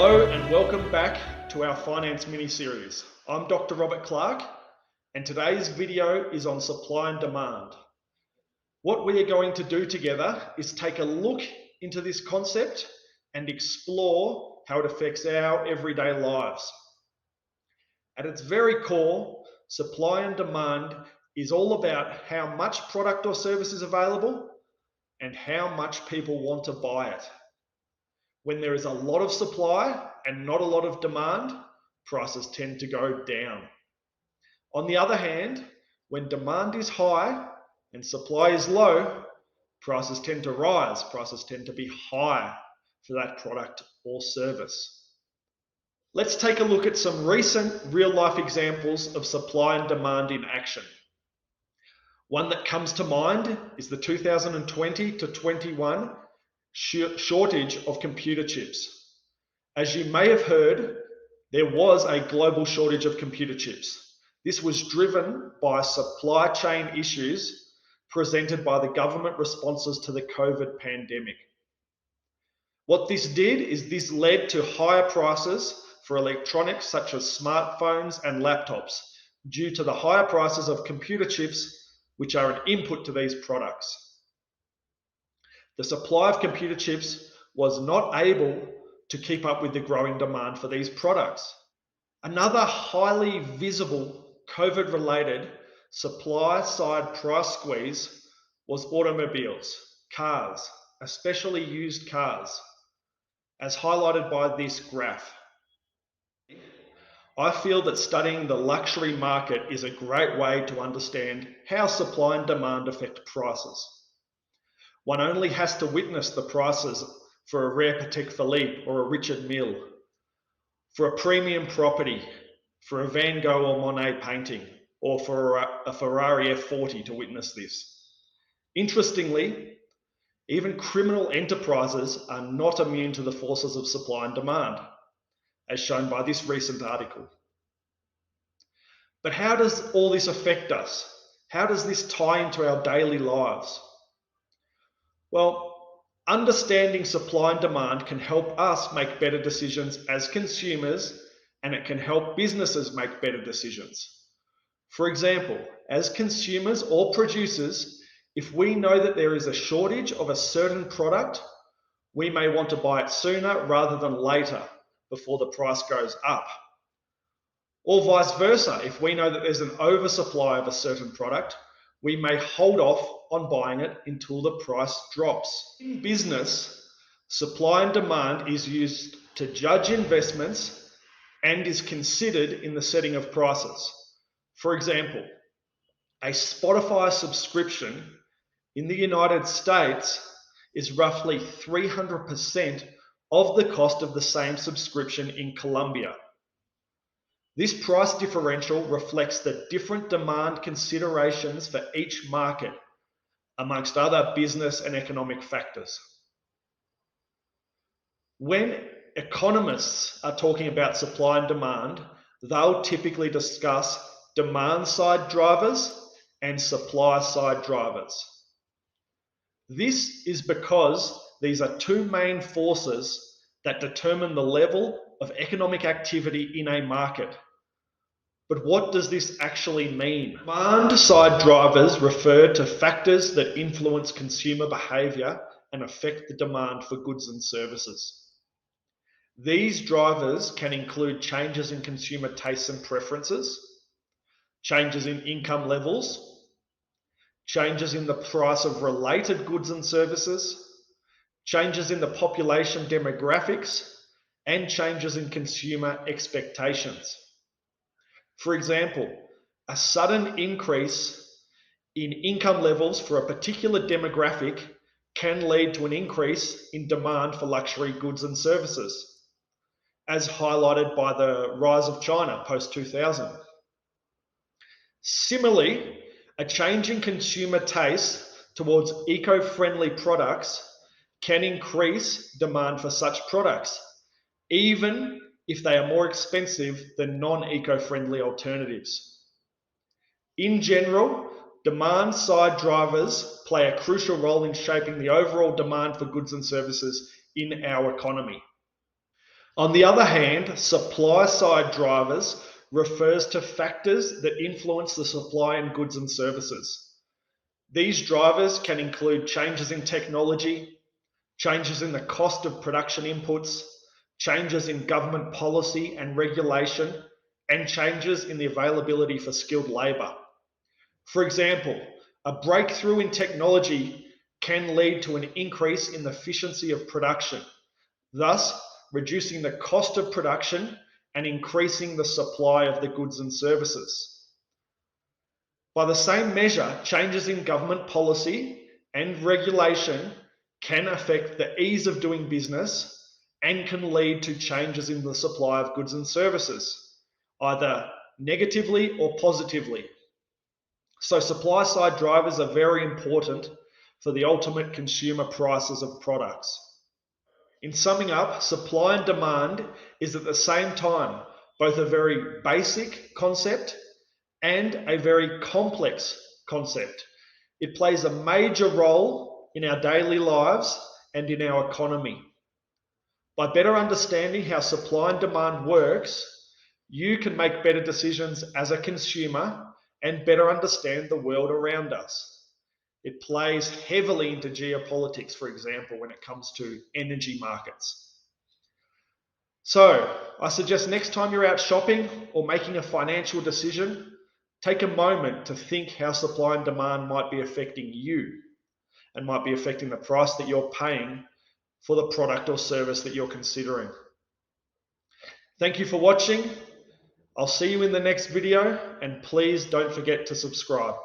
Hello and welcome back to our finance mini-series. I'm Dr. Robert Clark and today's video is on supply and demand. What we are going to do together is take a look into this concept and explore how it affects our everyday lives. At its very core, supply and demand is all about how much product or service is available and how much people want to buy it. When there is a lot of supply and not a lot of demand, prices tend to go down. On the other hand, when demand is high and supply is low, prices tend to rise. Prices tend to be high for that product or service. Let's take a look at some recent real-life examples of supply and demand in action. One that comes to mind is the 2020 to 21 shortage of computer chips. As you may have heard, there was a global shortage of computer chips. This was driven by supply chain issues presented by the government responses to the COVID pandemic. What this did is this led to higher prices for electronics such as smartphones and laptops due to the higher prices of computer chips, which are an input to these products. The supply of computer chips was not able to keep up with the growing demand for these products. Another highly visible COVID-related supply-side price squeeze was automobiles, cars, especially used cars, as highlighted by this graph. I feel that studying the luxury market is a great way to understand how supply and demand affect prices. One only has to witness the prices for a rare Patek Philippe or a Richard Mille, for a premium property, for a Van Gogh or Monet painting, or for a Ferrari F40 to witness this. Interestingly, even criminal enterprises are not immune to the forces of supply and demand, as shown by this recent article. But how does all this affect us? How does this tie into our daily lives? Well, understanding supply and demand can help us make better decisions as consumers, and it can help businesses make better decisions. For example, as consumers or producers, if we know that there is a shortage of a certain product, we may want to buy it sooner rather than later before the price goes up. Or vice versa, if we know that there's an oversupply of a certain product, we may hold off on buying it until the price drops. In business, supply and demand is used to judge investments and is considered in the setting of prices. For example, a Spotify subscription in the United States is roughly 300% of the cost of the same subscription in Colombia. This price differential reflects the different demand considerations for each market, amongst other business and economic factors. When economists are talking about supply and demand, they'll typically discuss demand-side drivers and supply-side drivers. This is because these are two main forces that determine the level of economic activity in a market. But what does this actually mean? Demand-side drivers refer to factors that influence consumer behavior and affect the demand for goods and services. These drivers can include changes in consumer tastes and preferences, changes in income levels, changes in the price of related goods and services, changes in the population demographics, and changes in consumer expectations. For example, a sudden increase in income levels for a particular demographic can lead to an increase in demand for luxury goods and services, as highlighted by the rise of China post-2000. Similarly, a change in consumer taste towards eco-friendly products can increase demand for such products, even if they are more expensive than non-eco-friendly alternatives. In general, demand-side drivers play a crucial role in shaping the overall demand for goods and services in our economy. On the other hand, supply-side drivers refers to factors that influence the supply in goods and services. These drivers can include changes in technology, changes in the cost of production inputs, changes in government policy and regulation, and changes in the availability for skilled labour. For example, a breakthrough in technology can lead to an increase in the efficiency of production, thus reducing the cost of production and increasing the supply of the goods and services. By the same measure, changes in government policy and regulation can affect the ease of doing business and can lead to changes in the supply of goods and services, either negatively or positively. So supply side drivers are very important for the ultimate consumer prices of products. In summing up, supply and demand is at the same time both a very basic concept and a very complex concept. It plays a major role in our daily lives and in our economy. By better understanding how supply and demand works, you can make better decisions as a consumer and better understand the world around us. It plays heavily into geopolitics, for example, when it comes to energy markets. So, I suggest next time you're out shopping or making a financial decision, take a moment to think how supply and demand might be affecting you and might be affecting the price that you're paying for the product or service that you're considering. Thank you for watching. I'll see you in the next video, and please don't forget to subscribe.